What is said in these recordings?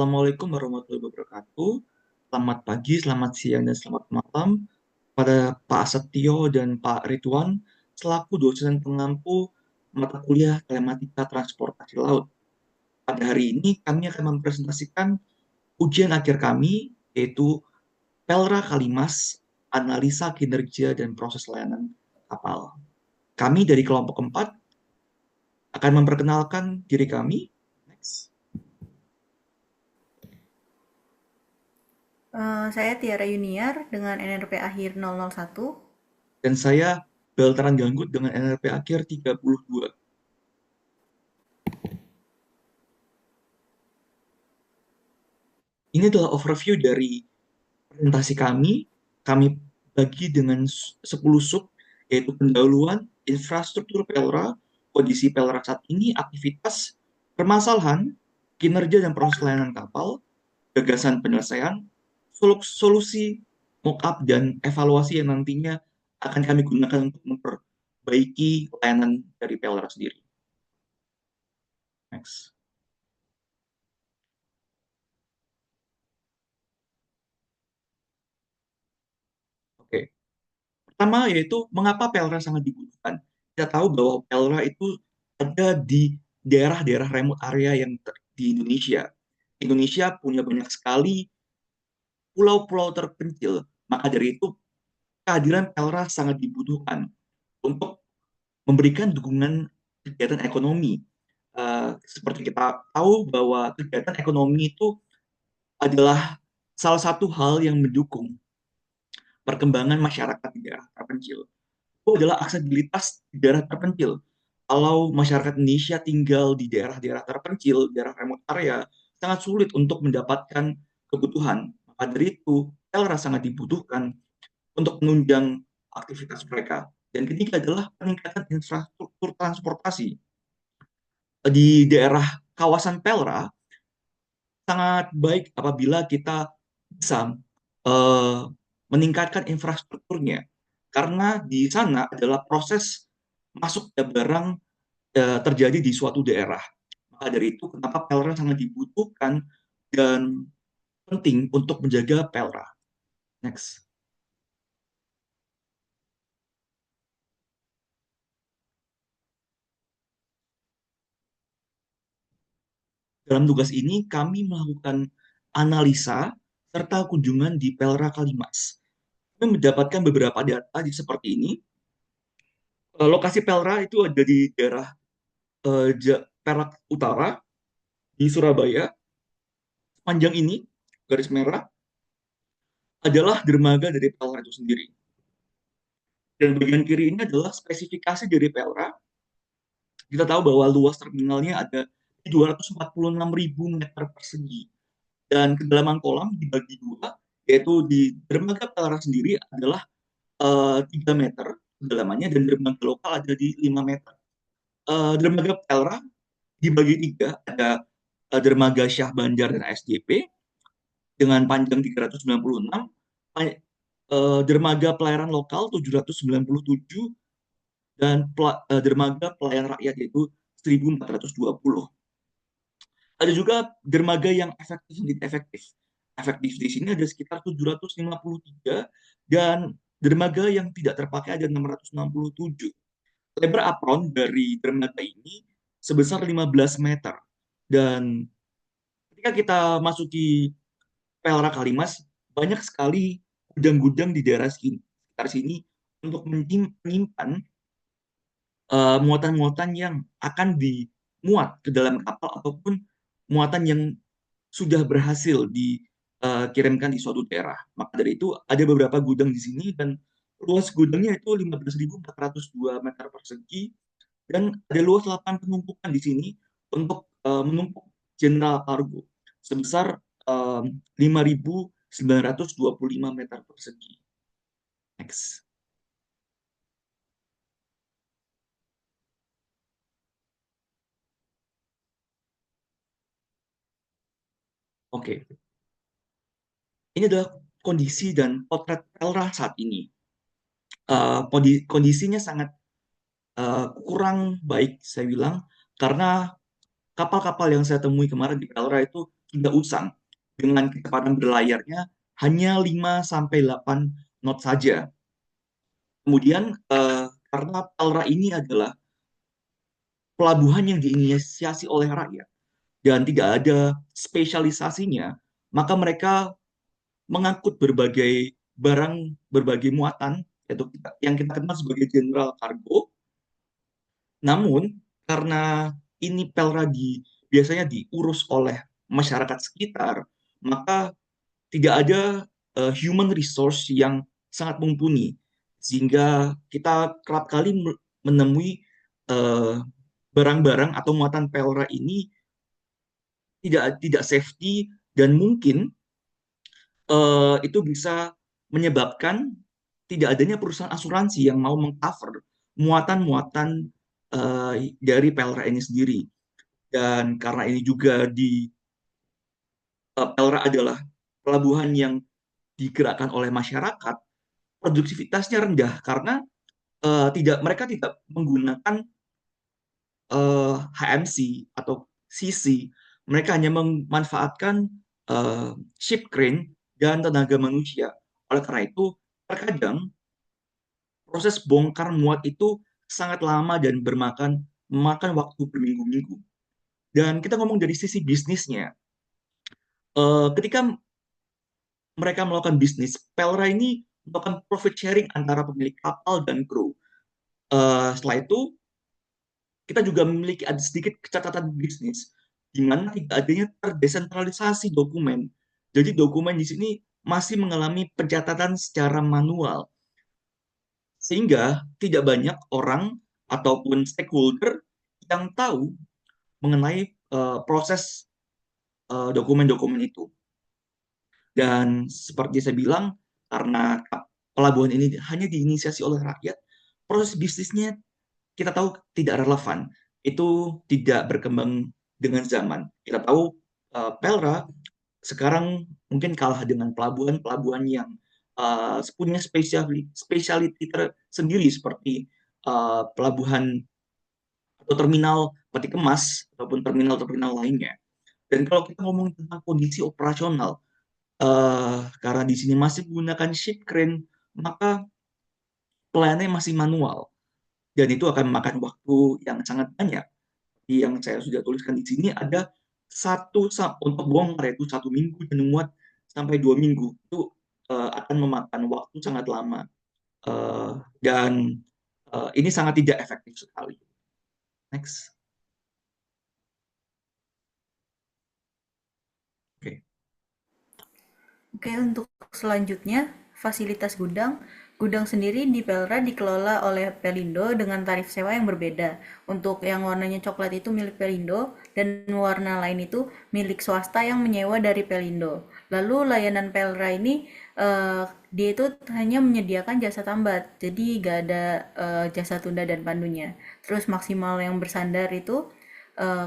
Assalamualaikum warahmatullahi wabarakatuh. Selamat pagi, selamat siang, dan selamat malam pada Pak Setio dan Pak Ridwan selaku dosen pengampu mata kuliah Telematika Transportasi Laut. Pada hari ini kami akan mempresentasikan ujian akhir kami, yaitu Pelra Kalimas, Analisa Kinerja dan Proses Layanan Kapal. Kami dari kelompok 4 akan memperkenalkan diri kami. Next. Saya Tiara Yuniar dengan NRP akhir 001. Dan saya Beltran Ganggut dengan NRP akhir 32. Ini adalah overview dari presentasi kami. Kami bagi dengan 10 sub, yaitu pendahuluan, infrastruktur Pelra, kondisi Pelra saat ini, aktivitas, permasalahan, kinerja dan proses layanan kapal, gagasan penyelesaian, solusi, mock-up, dan evaluasi yang nantinya akan kami gunakan untuk memperbaiki layanan dari Pelra sendiri. Next. Oke. Pertama yaitu mengapa PLRA sangat dibutuhkan. Kita tahu bahwa PLRA itu ada di daerah-daerah remote area yang di Indonesia. Indonesia punya banyak sekali pulau-pulau terpencil. Maka dari itu kehadiran PLRA sangat dibutuhkan untuk memberikan dukungan kegiatan ekonomi. Seperti kita tahu bahwa kegiatan ekonomi itu adalah salah satu hal yang mendukung perkembangan masyarakat di daerah terpencil. Itu adalah aksesibilitas di daerah terpencil. Kalau masyarakat Indonesia tinggal di daerah-daerah terpencil, daerah remote area, sangat sulit untuk mendapatkan kebutuhan. Maka dari itu, LRA sangat dibutuhkan untuk menunjang aktivitas mereka. Dan ketiga adalah peningkatan infrastruktur transportasi. Di daerah kawasan Pelra, sangat baik apabila kita bisa uh, meningkatkan infrastrukturnya. Karena di sana adalah proses masuknya barang terjadi di suatu daerah. Maka dari itu, kenapa Pelra sangat dibutuhkan dan penting untuk menjaga Pelra. Next. Dalam tugas ini, kami melakukan analisa serta kunjungan di Pelra Kalimas. Kami mendapatkan beberapa data seperti ini. Lokasi Pelra itu ada di daerah Perak Utara, di Surabaya. Panjang ini, garis merah, adalah dermaga dari Pelra itu sendiri. Dan bagian kiri ini adalah spesifikasi dari Pelra. Kita tahu bahwa luas terminalnya ada 246.000 meter persegi. Dan kedalaman kolam dibagi dua, yaitu di dermaga Pelra sendiri adalah 3 meter kedalamannya, dan dermaga lokal ada di 5 meter. Dermaga Pelra dibagi tiga, ada dermaga Syah Bandar dan ASDP dengan panjang 396, dermaga pelayaran lokal 797, dan dermaga pelayan rakyat yaitu 1420. Ada juga dermaga yang efektif dan tidak efektif. Efektif di sini ada sekitar 753, dan dermaga yang tidak terpakai ada 667. Lebar apron dari dermaga ini sebesar 15 meter. Dan ketika kita masuki Pelra Kalimas, banyak sekali gudang-gudang di daerah sekitar sini untuk menyimpan muatan-muatan yang akan dimuat ke dalam kapal ataupun muatan yang sudah berhasil dikirimkan di suatu daerah. Maka dari itu ada beberapa gudang di sini, dan luas gudangnya itu 15.402 meter persegi, dan ada luas lapangan penumpukan di sini untuk menumpuk general cargo sebesar 5.925 meter persegi. Next. Oke, ini adalah kondisi dan potret Pelra saat ini. Kondisinya sangat kurang baik, saya bilang, karena kapal-kapal yang saya temui kemarin di Pelra itu sudah usang dengan kecepatan berlayarnya hanya 5 sampai 8 knot saja. Kemudian karena Pelra ini adalah pelabuhan yang diinisiasi oleh rakyat dan tidak ada spesialisasinya, maka mereka mengangkut berbagai barang, berbagai muatan, yaitu yang kita kenal sebagai general cargo. Namun, karena ini Pelra biasanya diurus oleh masyarakat sekitar, maka tidak ada human resource yang sangat mumpuni. Sehingga kita kerap kali menemui eh, barang-barang atau muatan Pelra ini tidak tidak safety dan mungkin itu bisa menyebabkan tidak adanya perusahaan asuransi yang mau mengcover muatan-muatan dari Pelra ini sendiri. Dan karena ini juga Pelra adalah pelabuhan yang digerakkan oleh masyarakat, produktivitasnya rendah karena tidak mereka tidak menggunakan HMC atau CC. Mereka hanya memanfaatkan ship crane dan tenaga manusia. Oleh karena itu, terkadang proses bongkar muat itu sangat lama dan memakan waktu berminggu-minggu. Dan kita ngomong dari sisi bisnisnya, ketika mereka melakukan bisnis, Pelra ini melakukan profit sharing antara pemilik kapal dan kru. Setelah itu, kita juga memiliki ada sedikit catatan bisnis, di mana tidak adanya terdesentralisasi dokumen. Jadi dokumen di sini masih mengalami pencatatan secara manual, sehingga tidak banyak orang ataupun stakeholder yang tahu mengenai proses dokumen-dokumen itu. Dan seperti saya bilang, karena pelabuhan ini hanya diinisiasi oleh rakyat, proses bisnisnya kita tahu tidak relevan. Itu tidak berkembang dengan zaman. Kita tahu Pelra sekarang mungkin kalah dengan pelabuhan-pelabuhan yang punya spesialiti tersendiri seperti pelabuhan atau terminal peti kemas ataupun terminal-terminal lainnya. Dan kalau kita ngomong tentang kondisi operasional, karena di sini masih menggunakan ship crane, maka pelayanannya masih manual dan itu akan memakan waktu yang sangat banyak. Yang saya sudah tuliskan di sini ada untuk bongkar itu 1 minggu dan muat sampai 2 minggu itu akan memakan waktu sangat lama. Uh, dan ini sangat tidak efektif sekali. Next. Oke. Okay. Oke, untuk selanjutnya, fasilitas gudang. Gudang sendiri di Pelra dikelola oleh Pelindo dengan tarif sewa yang berbeda. Untuk yang warnanya coklat itu milik Pelindo, dan warna lain itu milik swasta yang menyewa dari Pelindo. Lalu layanan Pelra ini, dia itu hanya menyediakan jasa tambat, jadi gak ada jasa tunda dan pandunya. Terus maksimal yang bersandar itu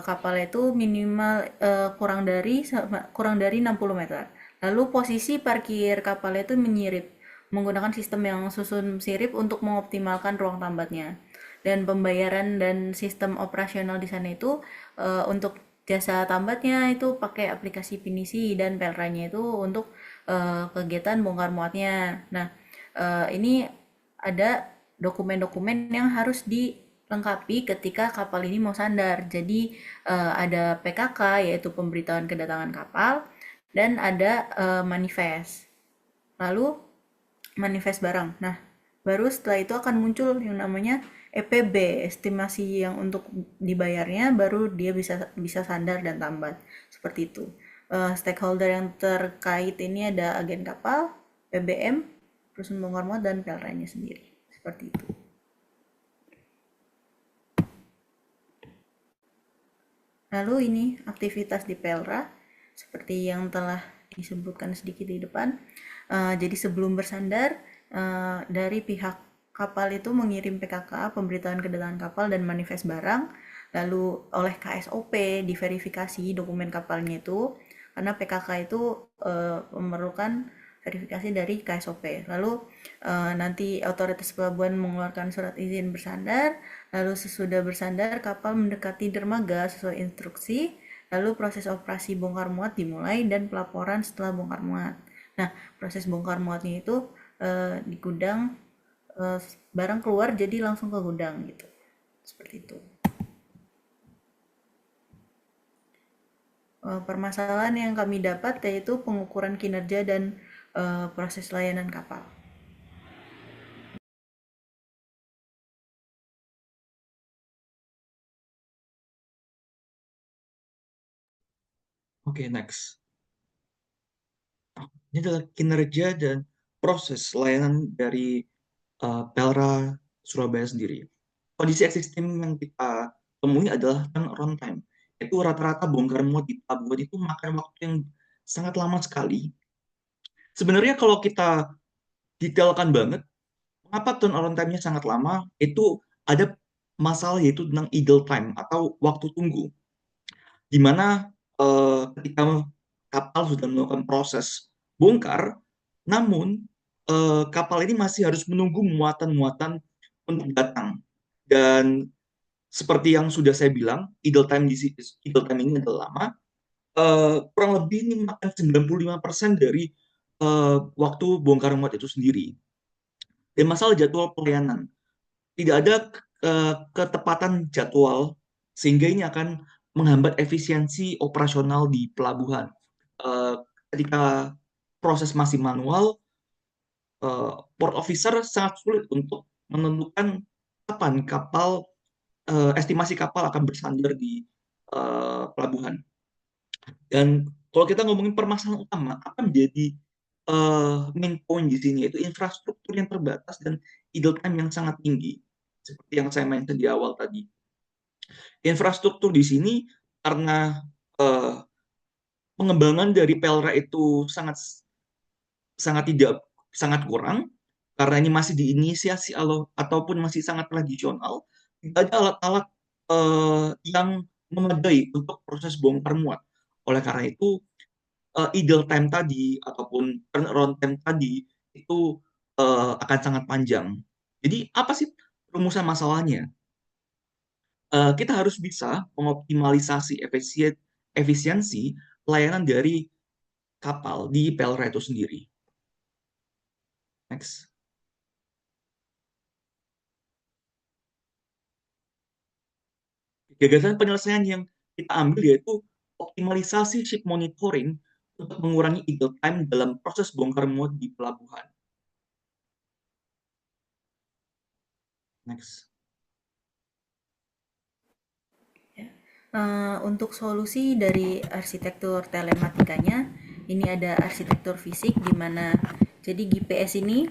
kapal itu minimal kurang dari 60 meter. Lalu posisi parkir kapal itu menyirip menggunakan sistem yang susun sirip untuk mengoptimalkan ruang tambatnya. Dan pembayaran dan sistem operasional di sana itu untuk jasa tambatnya itu pakai aplikasi Pinisi dan Pelranya itu untuk kegiatan bongkar muatnya. Nah, ini ada dokumen-dokumen yang harus dilengkapi ketika kapal ini mau sandar. Jadi ada PKK yaitu pemberitahuan kedatangan kapal dan ada manifest. Lalu manifest barang. Nah, baru setelah itu akan muncul yang namanya EPB, estimasi yang untuk dibayarnya baru dia bisa bisa sandar dan tambat. Seperti itu. Stakeholder yang terkait ini ada agen kapal, PBM, perusahaan bongkar muat dan PLN-nya sendiri. Seperti itu. Lalu ini aktivitas di Pelra seperti yang telah disebutkan sedikit di depan. Jadi sebelum bersandar, dari pihak kapal itu mengirim PKK, pemberitahuan kedatangan kapal dan manifest barang, lalu oleh KSOP diverifikasi dokumen kapalnya itu, karena PKK itu memerlukan verifikasi dari KSOP. Lalu nanti otoritas pelabuhan mengeluarkan surat izin bersandar, lalu sesudah bersandar kapal mendekati dermaga sesuai instruksi, lalu proses operasi bongkar muat dimulai dan pelaporan setelah bongkar muat. Nah, proses bongkar muatnya itu di gudang, barang keluar jadi langsung ke gudang gitu. Seperti itu. Permasalahan yang kami dapat yaitu pengukuran kinerja dan proses layanan kapal. Oke, next. Ini adalah kinerja dan proses layanan dari Pelra Surabaya sendiri. Kondisi existing yang kita temui adalah turnaround time. Itu rata-rata bongkar muat di pelabuhan itu makan waktu yang sangat lama sekali. Sebenarnya kalau kita detailkan banget, mengapa turnaround time-nya sangat lama? Itu ada masalah yaitu tentang idle time atau waktu tunggu, di mana ketika kapal sudah melakukan proses bongkar, namun kapal ini masih harus menunggu muatan-muatan untuk datang. Dan seperti yang sudah saya bilang, idle time ini adalah lama. Kurang lebih ini makan 95% dari waktu bongkar muat itu sendiri. Dan masalah jadwal pelayanan, tidak ada ketepatan jadwal sehingga ini akan menghambat efisiensi operasional di pelabuhan. Eh, Ketika proses masih manual, port officer sangat sulit untuk menentukan kapan estimasi kapal akan bersandar di pelabuhan. Dan kalau kita ngomongin permasalahan utama, apa menjadi main point di sini, yaitu infrastruktur yang terbatas dan idle time yang sangat tinggi. Seperti yang saya mention di awal tadi. Infrastruktur di sini karena uh, pengembangan dari Pelra itu sangat sangat tidak sangat kurang, karena ini masih diinisiasi ataupun masih sangat tradisional, tidak ada alat-alat yang memadai untuk proses bongkar muat. Oleh karena itu, idle time tadi ataupun turnaround time tadi itu akan sangat panjang. Jadi apa sih rumusan masalahnya? Kita harus bisa mengoptimalisasi efisiensi layanan dari kapal di Pelra itu sendiri. Next. Gagasan penyelesaian yang kita ambil yaitu optimalisasi ship monitoring untuk mengurangi idle time dalam proses bongkar muat di pelabuhan. Next. Untuk solusi dari arsitektur telematikanya, ini ada arsitektur fisik di mana jadi GPS ini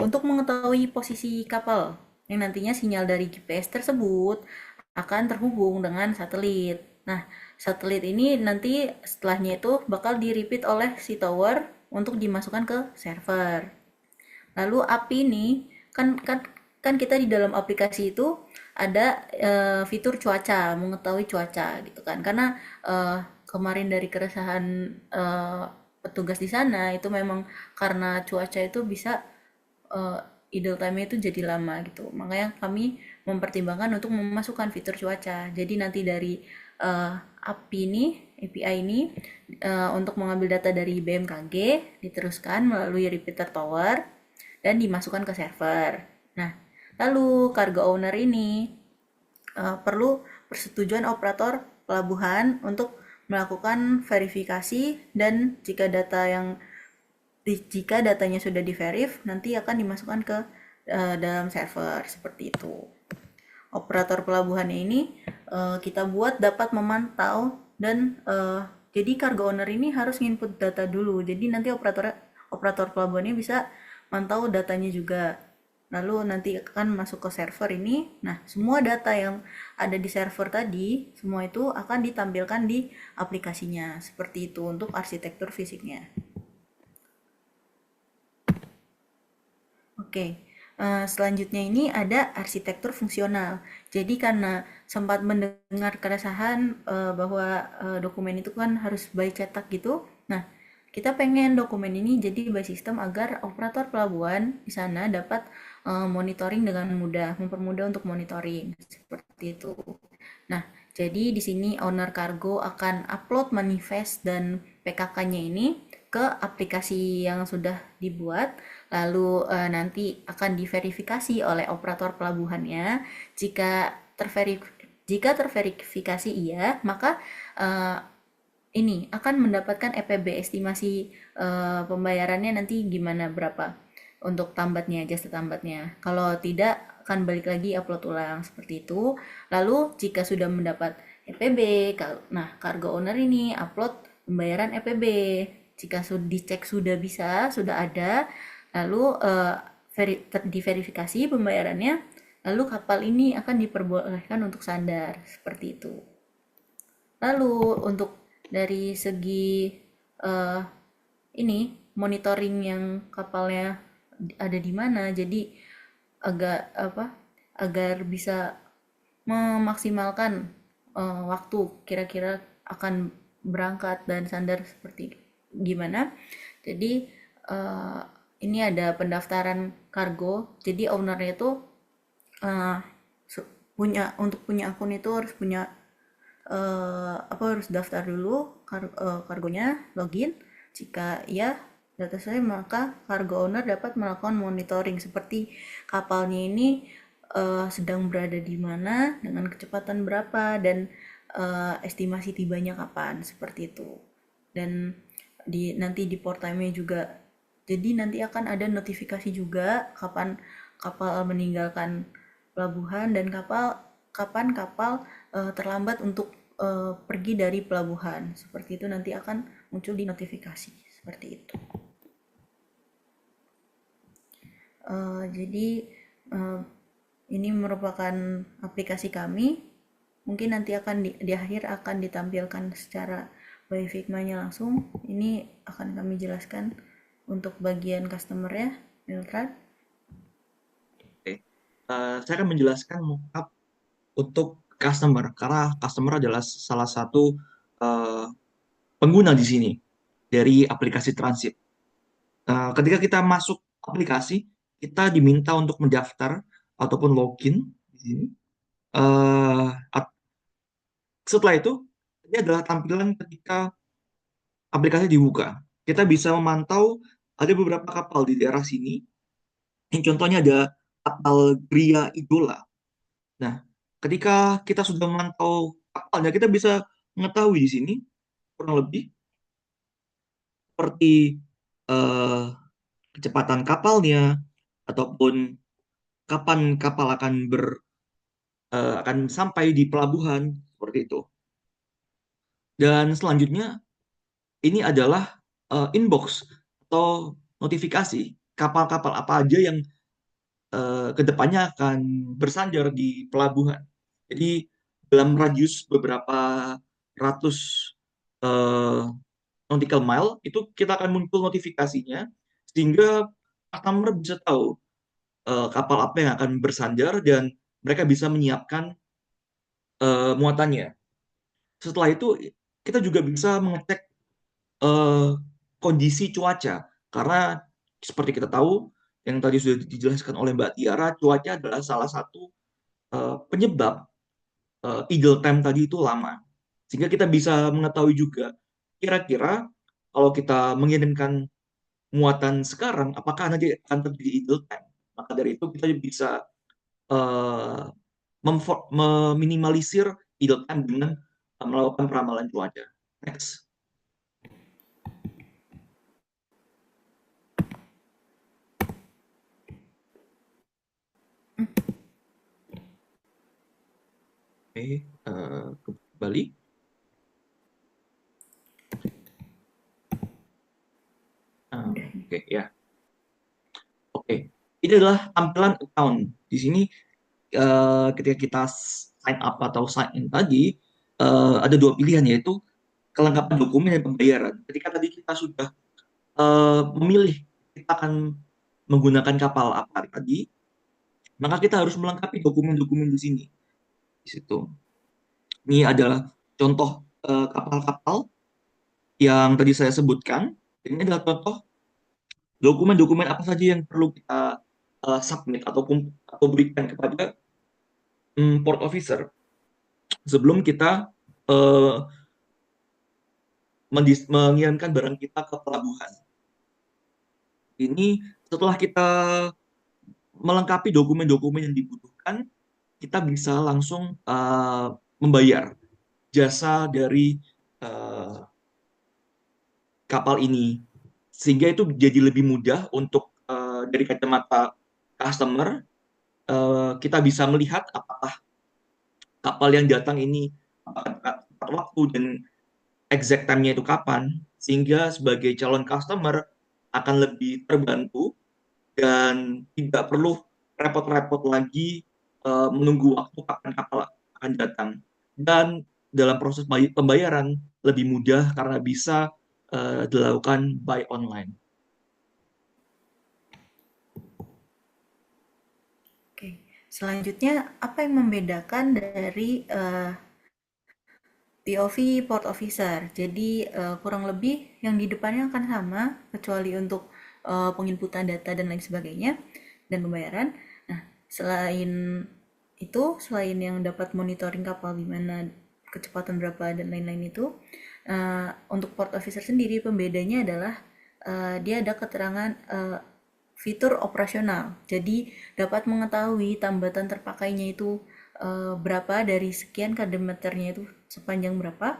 untuk mengetahui posisi kapal yang nantinya sinyal dari GPS tersebut akan terhubung dengan satelit. Nah, satelit ini nanti setelahnya itu bakal di-repeat oleh si tower untuk dimasukkan ke server. Lalu API ini kan kan kan kita di dalam aplikasi itu ada fitur cuaca, mengetahui cuaca gitu kan. Karena kemarin dari keresahan petugas di sana itu memang karena cuaca itu bisa uh, idle time itu jadi lama gitu. Makanya kami mempertimbangkan untuk memasukkan fitur cuaca. Jadi nanti dari API ini untuk mengambil data dari BMKG diteruskan melalui repeater tower dan dimasukkan ke server. Nah, lalu cargo owner ini perlu persetujuan operator pelabuhan untuk melakukan verifikasi dan jika datanya sudah di-verif nanti akan dimasukkan ke dalam server seperti itu. Operator pelabuhan ini kita buat dapat memantau dan jadi cargo owner ini harus input data dulu. Jadi nanti operator pelabuhannya bisa mantau datanya juga. Lalu nanti akan masuk ke server ini. Nah, semua data yang ada di server tadi, semua itu akan ditampilkan di aplikasinya. Seperti itu untuk arsitektur fisiknya. Oke, selanjutnya ini ada arsitektur fungsional. Jadi karena sempat mendengar keresahan bahwa dokumen itu kan harus by cetak gitu. Nah, kita pengen dokumen ini jadi by system agar operator pelabuhan di sana dapat monitoring dengan mudah, mempermudah untuk monitoring seperti itu. Nah, jadi di sini owner kargo akan upload manifest dan PKK-nya ini ke aplikasi yang sudah dibuat, lalu nanti akan diverifikasi oleh operator pelabuhannya. Jika terverifikasi iya, maka eh, ini akan mendapatkan EPB, estimasi pembayarannya nanti gimana, berapa untuk tambatnya, jasa tambatnya. Kalau tidak akan balik lagi upload ulang seperti itu. Lalu jika sudah mendapat EPB, nah cargo owner ini upload pembayaran EPB. Jika sudah dicek sudah bisa, sudah ada, lalu diverifikasi pembayarannya, lalu kapal ini akan diperbolehkan untuk sandar seperti itu. Lalu untuk dari segi eh, ini monitoring yang kapalnya ada di mana, jadi agak apa agar bisa memaksimalkan waktu kira-kira akan berangkat dan sandar seperti gimana. Jadi eh, ini ada pendaftaran kargo. Jadi ownernya itu eh, untuk punya akun itu harus punya apa harus daftar dulu kargonya, login. Jika ya data saya, maka cargo owner dapat melakukan monitoring seperti kapalnya ini sedang berada di mana, dengan kecepatan berapa, dan estimasi tibanya kapan, seperti itu. Dan nanti di port time-nya juga, jadi nanti akan ada notifikasi juga kapan kapal meninggalkan pelabuhan dan kapan kapal terlambat untuk pergi dari pelabuhan. Seperti itu nanti akan muncul di notifikasi. Seperti itu. Jadi eh, ini merupakan aplikasi kami. Mungkin nanti akan di akhir akan ditampilkan secara by Figma-nya langsung. Ini akan kami jelaskan untuk bagian customer ya, Mildred. Oke. Saya akan menjelaskan mockup untuk customer, karena customer adalah salah satu uh, pengguna di sini dari aplikasi transit. Ketika kita masuk aplikasi, kita diminta untuk mendaftar ataupun login di sini. Uh, Setelah itu, ini adalah tampilan ketika aplikasi dibuka. Kita bisa memantau ada beberapa kapal di daerah sini. Yang contohnya ada kapal Gria Idola. Nah, ketika kita sudah memantau kapalnya, kita bisa mengetahui di sini kurang lebih seperti eh, kecepatan kapalnya ataupun kapan kapal akan sampai di pelabuhan seperti itu. Dan selanjutnya ini adalah inbox atau notifikasi kapal-kapal apa aja yang kedepannya akan bersandar di pelabuhan. Jadi dalam radius beberapa ratus eh, nautical mile itu kita akan muncul notifikasinya sehingga customer bisa tahu kapal apa yang akan bersandar dan mereka bisa menyiapkan muatannya. Setelah itu kita juga bisa mengecek eh, kondisi cuaca karena seperti kita tahu yang tadi sudah dijelaskan oleh Mbak Tiara, cuaca adalah salah satu penyebab idle time tadi itu lama. Sehingga kita bisa mengetahui juga kira-kira kalau kita mengirimkan muatan sekarang, apakah nanti akan terjadi idle time. Maka dari itu kita bisa eh, meminimalisir idle time dengan melakukan peramalan cuaca. Next. Oke, kembali. Oke, ya. Oke, ini adalah tampilan account. Di sini ketika kita sign up atau sign in tadi, ada dua pilihan, yaitu kelengkapan dokumen dan pembayaran. Ketika tadi kita sudah memilih kita akan menggunakan kapal apa tadi, maka kita harus melengkapi dokumen-dokumen di sini. Di situ. Ini adalah contoh kapal-kapal yang tadi saya sebutkan. Ini adalah contoh dokumen-dokumen apa saja yang perlu kita submit atau berikan kepada port officer sebelum kita uh, mengirimkan barang kita ke pelabuhan. Ini setelah kita melengkapi dokumen-dokumen yang dibutuhkan, kita bisa langsung membayar jasa dari uh, kapal ini. Sehingga itu jadi lebih mudah untuk dari kacamata customer, kita bisa melihat apakah kapal yang datang ini tepat waktu dan exact time-nya itu kapan, sehingga sebagai calon customer akan lebih terbantu dan tidak perlu repot-repot lagi menunggu waktu kapan kapal akan datang. Dan dalam proses pembayaran lebih mudah karena bisa dilakukan by online. Oke, selanjutnya apa yang membedakan dari POV Port Officer? Jadi kurang lebih yang di depannya akan sama, kecuali untuk penginputan data dan lain sebagainya dan pembayaran. Nah, selain itu, selain yang dapat monitoring kapal di mana kecepatan berapa dan lain-lain itu, untuk Port Officer sendiri pembedanya adalah dia ada keterangan fitur operasional. Jadi dapat mengetahui tambatan terpakainya itu berapa dari sekian km-nya itu sepanjang berapa.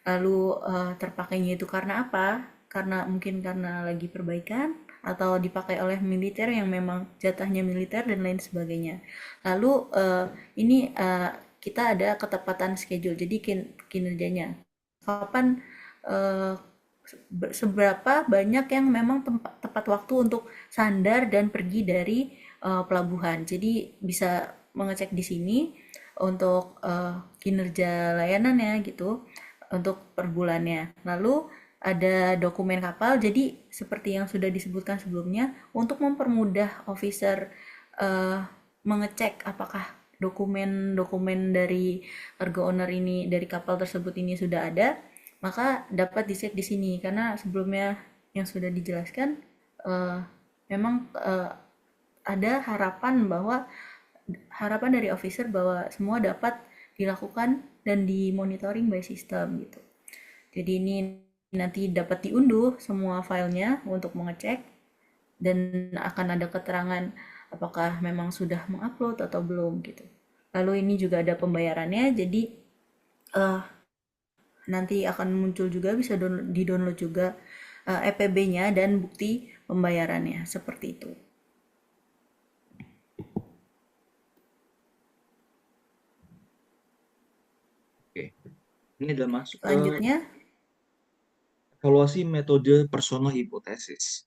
Lalu terpakainya itu karena apa? Karena mungkin karena lagi perbaikan atau dipakai oleh militer yang memang jatahnya militer dan lain sebagainya. Lalu ini kita ada ketepatan schedule. Jadi kinerjanya kapan eh, seberapa banyak yang memang tepat waktu untuk sandar dan pergi dari pelabuhan. Jadi bisa mengecek di sini untuk kinerja layanannya gitu untuk per bulannya. Lalu ada dokumen kapal. Jadi seperti yang sudah disebutkan sebelumnya untuk mempermudah officer uh, mengecek apakah dokumen-dokumen dari cargo owner ini dari kapal tersebut ini sudah ada, maka dapat di-save di sini karena sebelumnya yang sudah dijelaskan uh, memang ada harapan dari officer bahwa semua dapat dilakukan dan dimonitoring by system gitu. Jadi ini nanti dapat diunduh semua filenya untuk mengecek dan akan ada keterangan apakah memang sudah mengupload atau belum gitu. Lalu ini juga ada pembayarannya, jadi uh, nanti akan muncul juga bisa di-download juga EPB-nya dan bukti pembayarannya seperti itu. Oke, ini adalah masuk ke Selanjutnya, evaluasi metode personal hipotesis.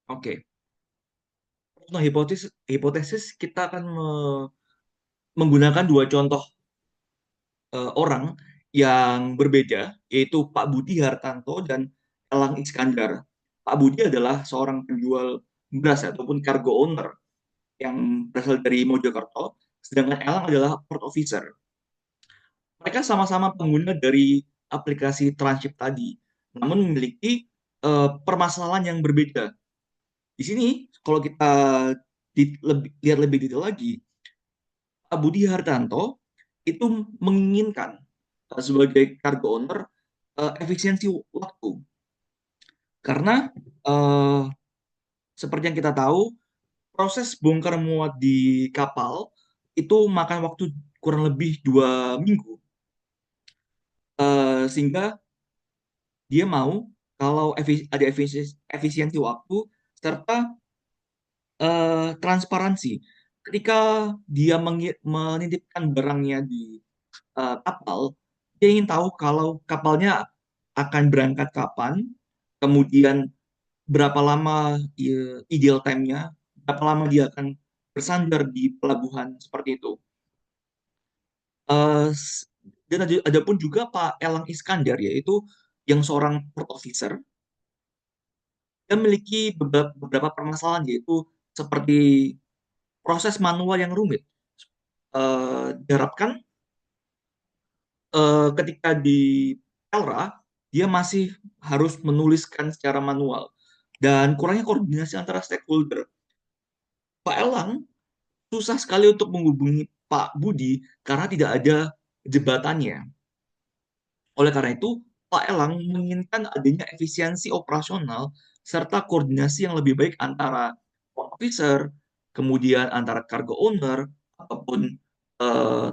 Oke, personal hipotesis kita akan menggunakan dua contoh orang yang berbeda, yaitu Pak Budi Hartanto dan Elang Iskandar. Pak Budi adalah seorang penjual beras ataupun cargo owner yang berasal dari Mojokerto, sedangkan Elang adalah port officer. Mereka sama-sama pengguna dari aplikasi Tranship tadi, namun memiliki permasalahan yang berbeda. Di sini, kalau kita lihat lebih detail lagi, Pak Budi Hartanto itu menginginkan sebagai cargo owner efisiensi waktu. Karena uh, seperti yang kita tahu, proses bongkar muat di kapal itu makan waktu kurang lebih 2 minggu. Sehingga dia mau kalau ada efisiensi waktu serta transparansi. Ketika dia menitipkan barangnya di kapal, dia ingin tahu kalau kapalnya akan berangkat kapan, kemudian berapa lama ideal time-nya, berapa lama dia akan bersandar di pelabuhan seperti itu. Eh, dan ada pun juga Pak Elang Iskandar, yaitu yang seorang port officer dia memiliki beberapa permasalahan, yaitu seperti proses manual yang rumit. Diharapkan ketika di Elra, dia masih harus menuliskan secara manual dan kurangnya koordinasi antara stakeholder. Pak Elang susah sekali untuk menghubungi Pak Budi karena tidak ada jebatannya. Oleh karena itu, Pak Elang menginginkan adanya efisiensi operasional serta koordinasi yang lebih baik antara port officer, kemudian antara cargo owner, ataupun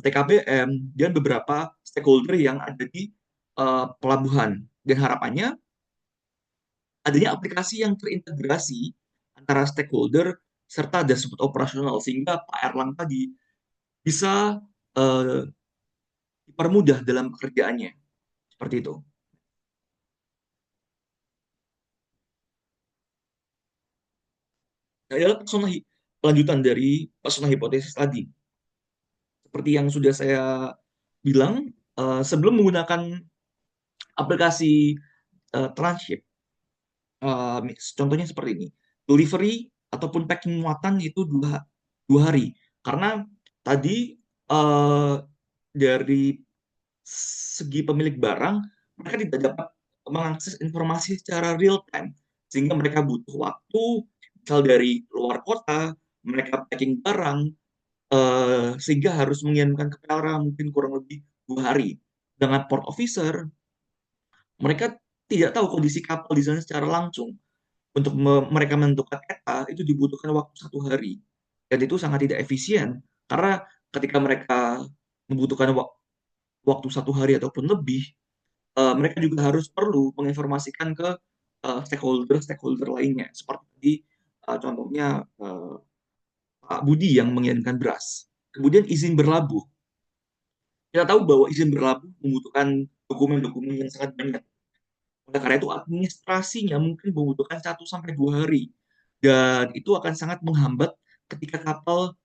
TKBM, dan beberapa stakeholder yang ada di pelabuhan. Dan harapannya adanya aplikasi yang terintegrasi antara stakeholder serta dashboard operasional sehingga Pak Erlang tadi bisa uh, dipermudah dalam pekerjaannya. Seperti itu. Nah, adalah lanjutan dari persona hipotesis tadi. Seperti yang sudah saya bilang, sebelum menggunakan aplikasi tranship, contohnya seperti ini, delivery ataupun packing muatan itu dua hari. Karena tadi dari segi pemilik barang, mereka tidak dapat mengakses informasi secara real time. Sehingga mereka butuh waktu, misal dari luar kota, mereka packing barang, sehingga harus mengirimkan ke PLRA mungkin kurang lebih 2 hari. Dengan port officer, mereka tidak tahu kondisi kapal di sana secara langsung. Untuk mereka menentukan ETA, itu dibutuhkan waktu 1 hari. Dan itu sangat tidak efisien, karena ketika mereka membutuhkan waktu 1 hari ataupun lebih, mereka juga harus perlu menginformasikan ke stakeholder-stakeholder lainnya. Seperti tadi contohnya Pak Budi yang mengirimkan beras. Kemudian izin berlabuh. Kita tahu bahwa izin berlabuh membutuhkan dokumen-dokumen yang sangat banyak. Oleh karena itu administrasinya mungkin membutuhkan 1 sampai 2 hari. Dan itu akan sangat menghambat ketika kapal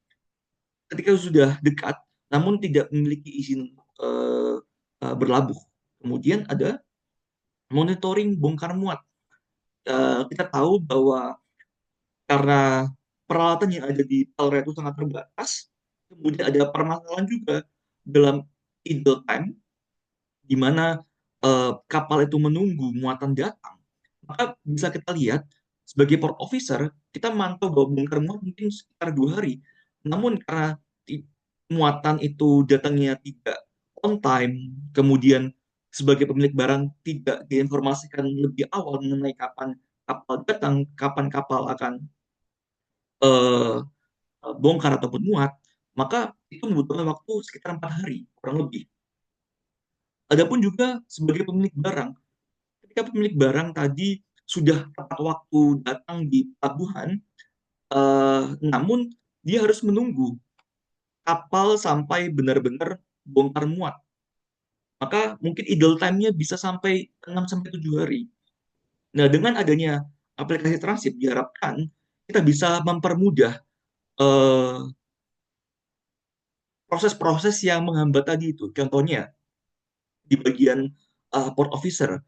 ketika sudah dekat namun tidak memiliki izin berlabuh. Kemudian ada monitoring bongkar muat. Kita tahu bahwa karena peralatan yang ada di Palre itu sangat terbatas, kemudian ada permasalahan juga dalam idle time, di mana kapal itu menunggu muatan datang, maka bisa kita lihat sebagai port officer, kita mantau bahwa bongkar muat mungkin sekitar 2 hari. Namun karena muatan itu datangnya tidak on time, kemudian sebagai pemilik barang tidak diinformasikan lebih awal mengenai kapan kapal datang, kapan kapal akan eh, bongkar ataupun muat, maka itu membutuhkan waktu sekitar 4 hari, kurang lebih. Adapun juga sebagai pemilik barang, ketika pemilik barang tadi sudah tepat waktu datang di pelabuhan, namun dia harus menunggu kapal sampai benar-benar bongkar muat. Maka mungkin idle time-nya bisa sampai 6 sampai 7 hari. Nah, dengan adanya aplikasi transit diharapkan kita bisa mempermudah eh, proses-proses yang menghambat tadi itu. Contohnya di bagian port officer,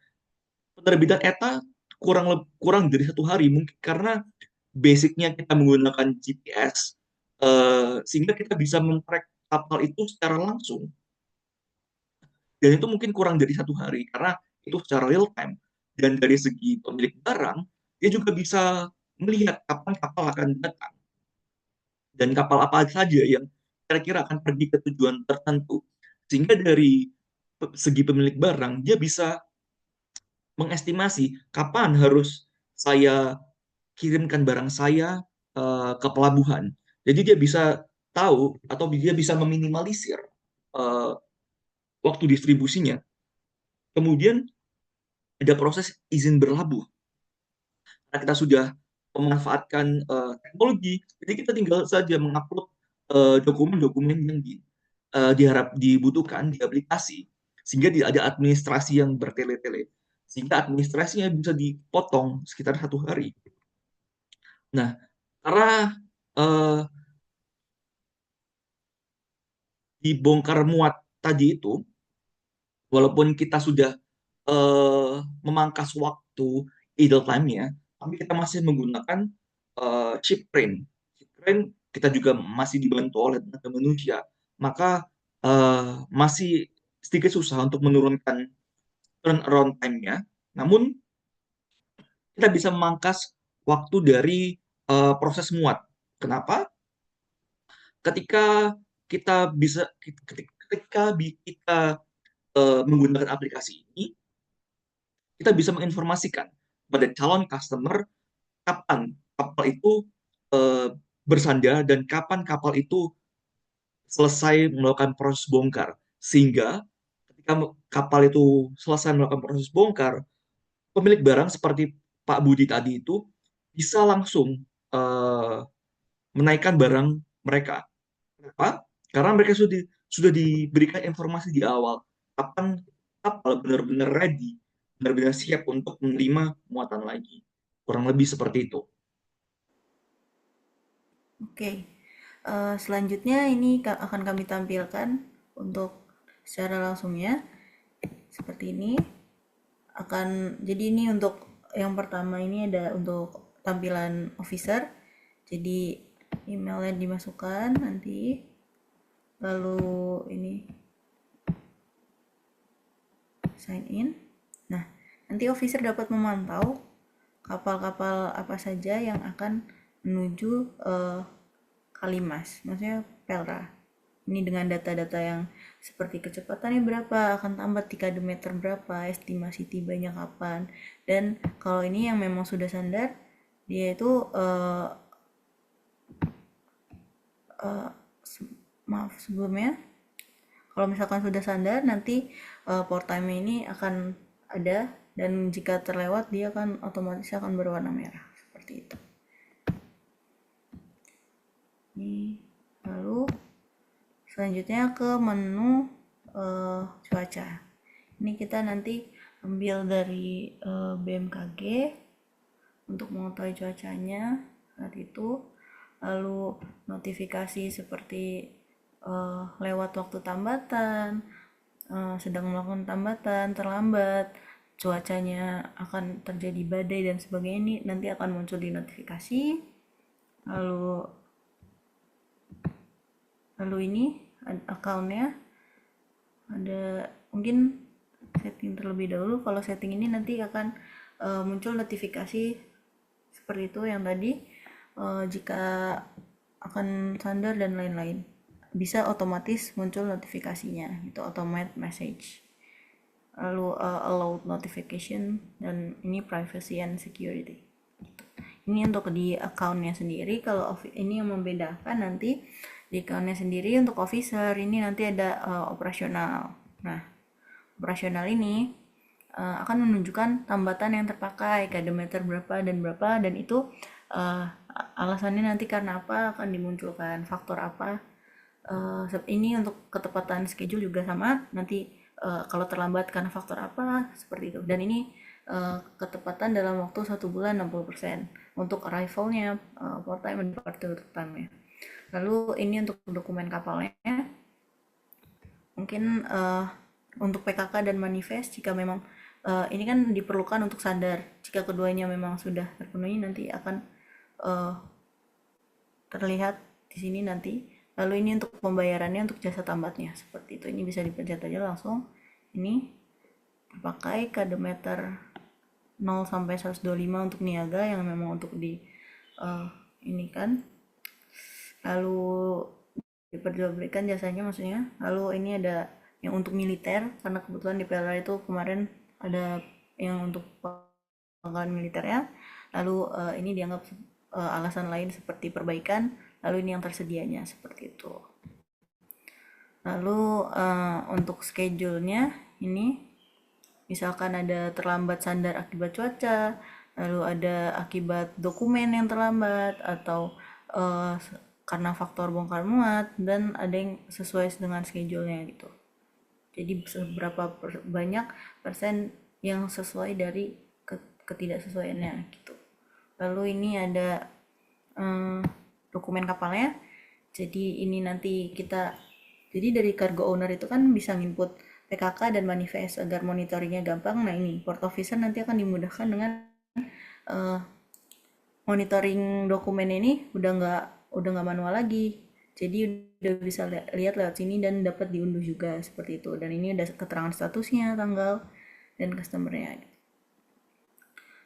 penerbitan ETA kurang dari 1 hari mungkin karena basicnya kita menggunakan GPS, sehingga kita bisa men-track kapal itu secara langsung, dan itu mungkin kurang dari 1 hari karena itu secara real time. Dan dari segi pemilik barang, dia juga bisa melihat kapan kapal akan datang dan kapal apa saja yang kira-kira akan pergi ke tujuan tertentu, sehingga dari segi pemilik barang dia bisa mengestimasi kapan harus saya kirimkan barang saya ke pelabuhan. Jadi dia bisa tahu atau dia bisa meminimalisir uh, waktu distribusinya. Kemudian ada proses izin berlabuh. Karena kita sudah memanfaatkan teknologi, jadi kita tinggal saja mengupload dokumen-dokumen yang dibutuhkan di aplikasi, sehingga tidak ada administrasi yang bertele-tele, sehingga administrasinya bisa dipotong sekitar 1 hari. Nah, karena uh, dibongkar muat tadi itu, walaupun kita sudah memangkas waktu idle time-nya, tapi kita masih menggunakan chip print. Chip print kita juga masih dibantu oleh tenaga manusia, maka masih sedikit susah untuk menurunkan turnaround time-nya. Namun kita bisa memangkas waktu dari proses muat. Kenapa? Ketika kita bisa kita menggunakan aplikasi ini, kita bisa menginformasikan pada calon customer kapan kapal itu eh, bersandar dan kapan kapal itu selesai melakukan proses bongkar. Sehingga ketika kapal itu selesai melakukan proses bongkar, pemilik barang seperti Pak Budi tadi itu bisa langsung eh, menaikkan barang mereka. Kenapa? Karena mereka sudah diberikan informasi di awal kapan kapal benar-benar ready, benar-benar siap untuk menerima muatan lagi. Kurang lebih seperti itu. Oke. Selanjutnya ini akan kami tampilkan untuk secara langsungnya seperti ini. Jadi ini untuk yang pertama ini ada untuk tampilan officer. Jadi emailnya dimasukkan nanti, lalu ini sign in. Nah, nanti officer dapat memantau kapal-kapal apa saja yang akan menuju Kalimas, maksudnya Pelra. Ini dengan data-data yang seperti kecepatannya berapa, akan tambat di meter berapa, estimasi tibanya kapan. Dan kalau ini yang memang sudah standar, dia itu maaf sebelumnya, kalau misalkan sudah standar nanti port time ini akan ada, dan jika terlewat dia akan otomatis akan berwarna merah seperti itu. Ini lalu selanjutnya ke menu cuaca. Ini kita nanti ambil dari BMKG untuk mengetahui cuacanya saat itu. Lalu notifikasi seperti lewat waktu tambatan, sedang melakukan tambatan, terlambat, cuacanya akan terjadi badai dan sebagainya, ini nanti akan muncul di notifikasi. Lalu ini akunnya ada, mungkin setting terlebih dahulu. Kalau setting ini nanti akan muncul notifikasi seperti itu yang tadi, jika akan sandar dan lain-lain bisa otomatis muncul notifikasinya, itu automate message. Lalu allow notification, dan ini privacy and security. Ini untuk di accountnya sendiri. Kalau ini yang membedakan nanti di accountnya sendiri. Untuk officer ini nanti ada operasional. Nah, operasional ini akan menunjukkan tambatan yang terpakai, kademeter berapa dan berapa, dan itu alasannya nanti karena apa akan dimunculkan, faktor apa. Ini untuk ketepatan schedule juga sama, nanti kalau terlambat karena faktor apa, seperti itu. Dan ini ketepatan dalam waktu 1 bulan 60% untuk arrivalnya, port time dan departure time-nya. Lalu ini untuk dokumen kapalnya, mungkin untuk PKK dan manifest jika memang ini kan diperlukan untuk sadar. Jika keduanya memang sudah terpenuhi nanti akan terlihat di sini nanti. Lalu ini untuk pembayarannya untuk jasa tambatnya seperti itu. Ini bisa dipencet aja langsung. Ini terpakai kademeter 0 sampai 125 untuk niaga yang memang untuk di ini kan. Lalu diperjualbelikan jasanya maksudnya. Lalu ini ada yang untuk militer, karena kebetulan di PLR itu kemarin ada yang untuk pangkalan militernya. Lalu ini dianggap alasan lain seperti perbaikan. Lalu ini yang tersedianya seperti itu. Lalu untuk schedule-nya ini misalkan ada terlambat sandar akibat cuaca, lalu ada akibat dokumen yang terlambat, atau karena faktor bongkar muat, dan ada yang sesuai dengan schedule-nya gitu. Jadi seberapa banyak persen yang sesuai dari ketidaksesuaiannya gitu. Lalu ini ada dokumen kapalnya. Jadi ini nanti kita, jadi dari cargo owner itu kan bisa input PKK dan manifest agar monitoringnya gampang. Nah ini port officer nanti akan dimudahkan dengan monitoring dokumen ini udah nggak manual lagi. Jadi udah bisa lihat lewat sini dan dapat diunduh juga seperti itu. Dan ini udah keterangan statusnya, tanggal dan customernya.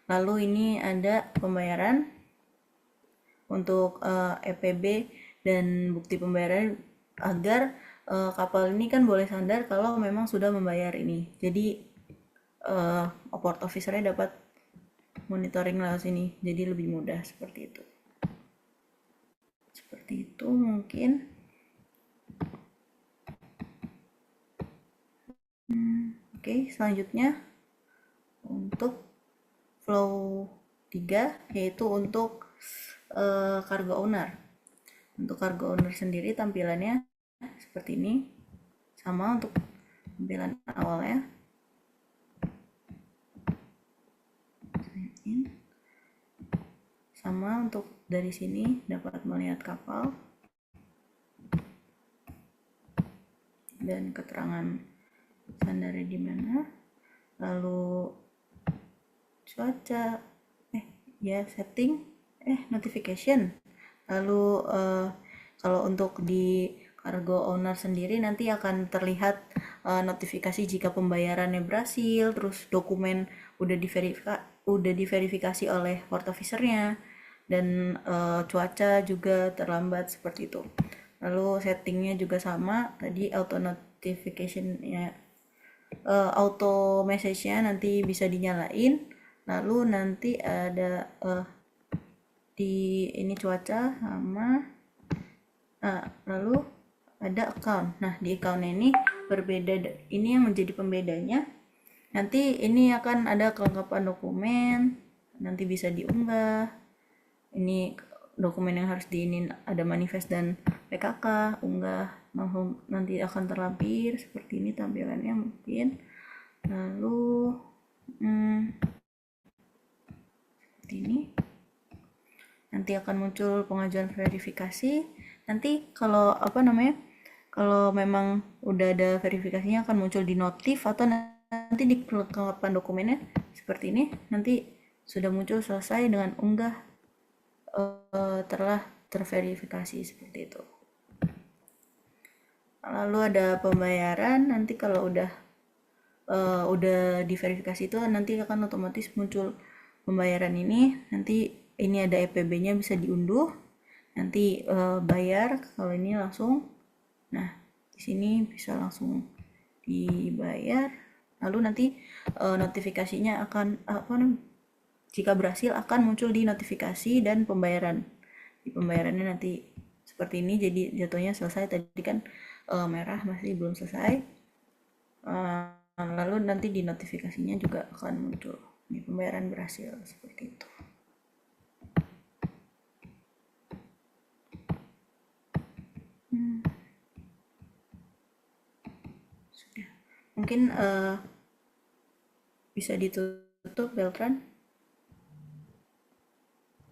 Lalu ini ada pembayaran untuk EPB dan bukti pembayaran agar kapal ini kan boleh sandar kalau memang sudah membayar ini. Jadi port officernya dapat monitoring lewat sini. Jadi lebih mudah seperti itu. Seperti itu mungkin. Oke, selanjutnya untuk flow 3 yaitu untuk cargo owner. Untuk cargo owner sendiri tampilannya seperti ini. Sama untuk tampilan awalnya. Sama untuk dari sini dapat melihat kapal dan keterangan sandarnya di mana. Lalu cuaca, setting, notification. Lalu kalau untuk di cargo owner sendiri nanti akan terlihat notifikasi jika pembayarannya berhasil, terus dokumen udah diverifikasi oleh port officernya, dan cuaca juga terlambat seperti itu. Lalu settingnya juga sama, tadi auto notification-nya, auto message-nya nanti bisa dinyalain. Lalu nanti ada di ini cuaca sama, lalu ada account. Nah, di account ini berbeda, ini yang menjadi pembedanya. Nanti ini akan ada kelengkapan dokumen, nanti bisa diunggah. Ini dokumen yang harus diinin ada manifest dan PKK, unggah, nanti akan terlampir seperti ini tampilannya mungkin. Lalu seperti ini. Nanti akan muncul pengajuan verifikasi. Nanti kalau kalau memang udah ada verifikasinya akan muncul di notif atau nanti di kelengkapan dokumennya seperti ini. Nanti sudah muncul selesai dengan unggah telah terverifikasi seperti itu. Lalu ada pembayaran. Nanti kalau udah diverifikasi itu nanti akan otomatis muncul pembayaran ini. Nanti ini ada EPB-nya bisa diunduh. Nanti bayar kalau ini langsung. Nah, di sini bisa langsung dibayar. Lalu nanti notifikasinya akan jika berhasil akan muncul di notifikasi dan pembayaran. Di pembayarannya nanti seperti ini, jadi jatuhnya selesai. Tadi kan merah masih belum selesai. Lalu nanti di notifikasinya juga akan muncul ini pembayaran berhasil seperti itu. Sudah. Mungkin bisa ditutup, Beltran.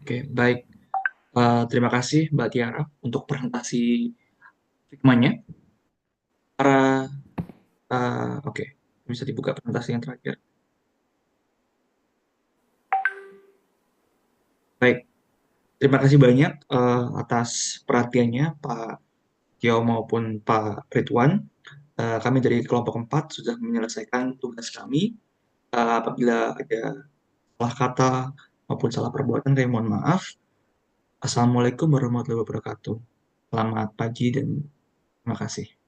Oke, baik. Terima kasih Mbak Tiara untuk presentasi Figma-nya. Oke, bisa dibuka presentasi yang terakhir. Baik, terima kasih banyak atas perhatiannya Pak Tio maupun Pak Ridwan. Kami dari kelompok 4 sudah menyelesaikan tugas kami. Apabila ada salah kata maupun salah perbuatan, kami mohon maaf. Assalamualaikum warahmatullahi wabarakatuh. Selamat pagi dan terima kasih.